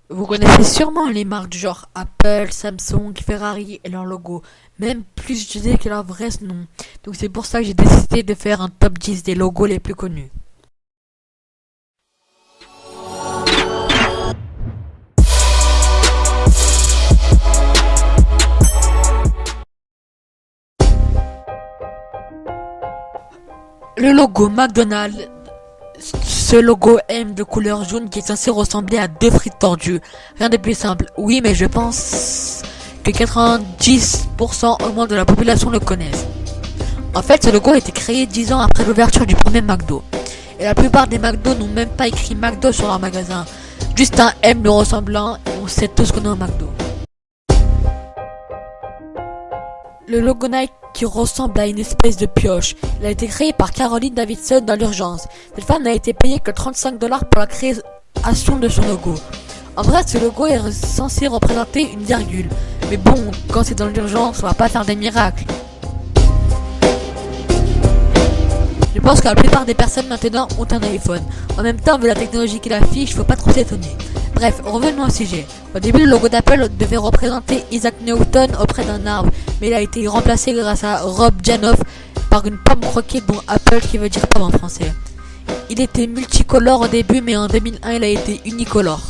Vous connaissez sûrement les marques du genre Apple, Samsung, Ferrari et leur logo, même plus utilisés que leur vrai nom. Donc c'est pour ça que j'ai décidé de faire un top 10 des logos les plus connus. Le logo McDonald's, ce logo M de couleur jaune qui est censé ressembler à deux frites tordues. Rien de plus simple. Oui, mais je pense que 90% au moins de la population le connaissent. En fait, ce logo a été créé 10 ans après l'ouverture du premier McDo. Et la plupart des McDo n'ont même pas écrit McDo sur leur magasin. Juste un M le ressemblant et on sait tous qu'on est au McDo. Le logo Nike qui ressemble à une espèce de pioche. Il a été créé par Caroline Davidson dans l'urgence. Cette femme n'a été payée que 35 $ pour la création de son logo. En vrai, ce logo est censé représenter une virgule. Mais bon, quand c'est dans l'urgence, on va pas faire des miracles. Je pense que la plupart des personnes maintenant ont un iPhone. En même temps, vu la technologie qu'il affiche, faut pas trop s'étonner. Bref, revenons au sujet. Au début, le logo d'Apple devait représenter Isaac Newton auprès d'un arbre, mais il a été remplacé grâce à Rob Janoff par une pomme croquée dont Apple qui veut dire pomme en français. Il était multicolore au début, mais en 2001, il a été unicolore.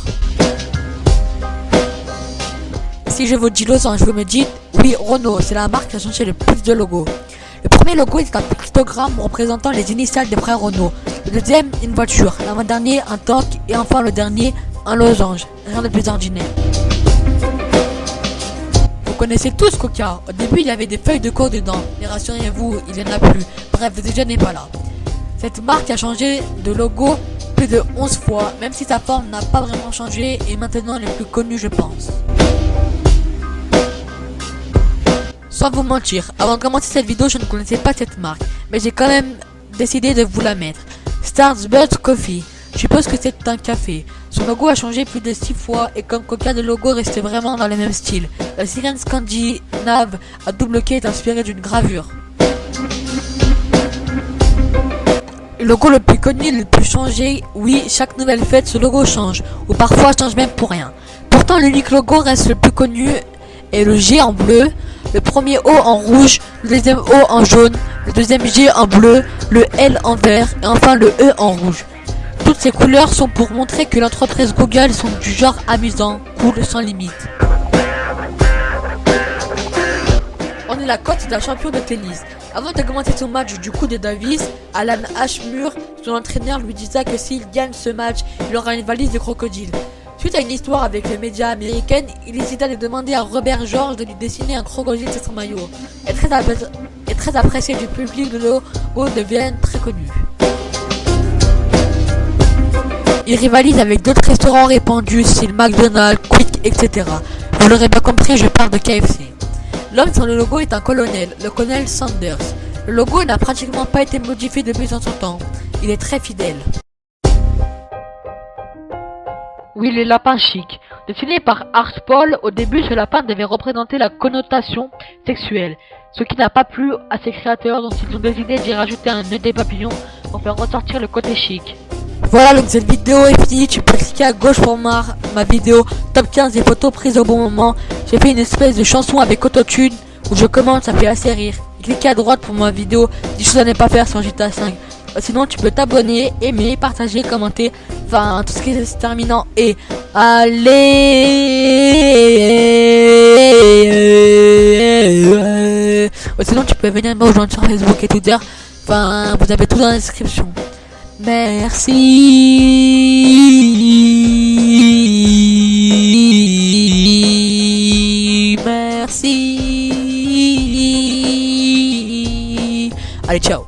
Si je vous dis losange, vous me dites, oui, Renault, c'est la marque qui a changé le plus de logos. Le premier logo est un pictogramme représentant les initiales des frères Renault. Le deuxième, une voiture. L'avant-dernier, un tank. Et enfin le dernier, un losange. Rien de plus ordinaire. Vous connaissez tous Coca. Au début, il y avait des feuilles de coke dedans. Mais rassurez-vous, il n'y en a plus. Bref, le déjà n'est pas là. Cette marque a changé de logo plus de 11 fois, même si sa forme n'a pas vraiment changé et maintenant elle est plus connue, je pense. Sans vous mentir, avant de commencer cette vidéo, je ne connaissais pas cette marque, mais j'ai quand même décidé de vous la mettre. Starbucks Coffee. Je suppose que c'est un café. Son logo a changé plus de 6 fois et comme Coca, le logo restait vraiment dans le même style. La sirène scandinave à double quai est inspirée d'une gravure. Le logo le plus connu, le plus changé, oui, chaque nouvelle fête, ce logo change, ou parfois change même pour rien. Pourtant, l'unique logo reste le plus connu est le G en bleu, le premier O en rouge, le deuxième O en jaune, le deuxième G en bleu, le L en vert et enfin le E en rouge. Toutes ces couleurs sont pour montrer que l'entreprise Google sont du genre amusant, cool, sans limite. On est la cote d'un champion de tennis. Avant de commencer son match du coup de Davis, Alan Ashmur, son entraîneur, lui disait que s'il gagne ce match, il aura une valise de crocodile. Suite à une histoire avec les médias américains, il hésita de demander à Robert George de lui dessiner un crocodile sur son maillot. Et très apprécié du public, le logo devient très connu. Il rivalise avec d'autres restaurants répandus, style McDonald's, Quick, etc. Vous l'aurez bien compris, je parle de KFC. L'homme sur le logo est un colonel, le colonel Sanders. Le logo n'a pratiquement pas été modifié depuis son temps. Il est très fidèle. Oui, les lapins chics. Dessiné par Art Paul, au début ce lapin devait représenter la connotation sexuelle, ce qui n'a pas plu à ses créateurs dont ils ont décidé d'y rajouter un nœud des papillons pour faire ressortir le côté chic. Voilà, donc cette vidéo est finie, tu peux cliquer à gauche pour ma vidéo top 15 des photos prises au bon moment. J'ai fait une espèce de chanson avec autotune où je commente, ça fait assez rire. Cliquez à droite pour ma vidéo, 10 choses à ne pas faire sur GTA 5. Sinon tu peux t'abonner, aimer, partager, commenter, enfin tout ce qui est terminant et allez. Sinon tu peux venir me rejoindre sur Facebook et Twitter, enfin vous avez tout dans la description. Merci. Merci. Allez, ciao.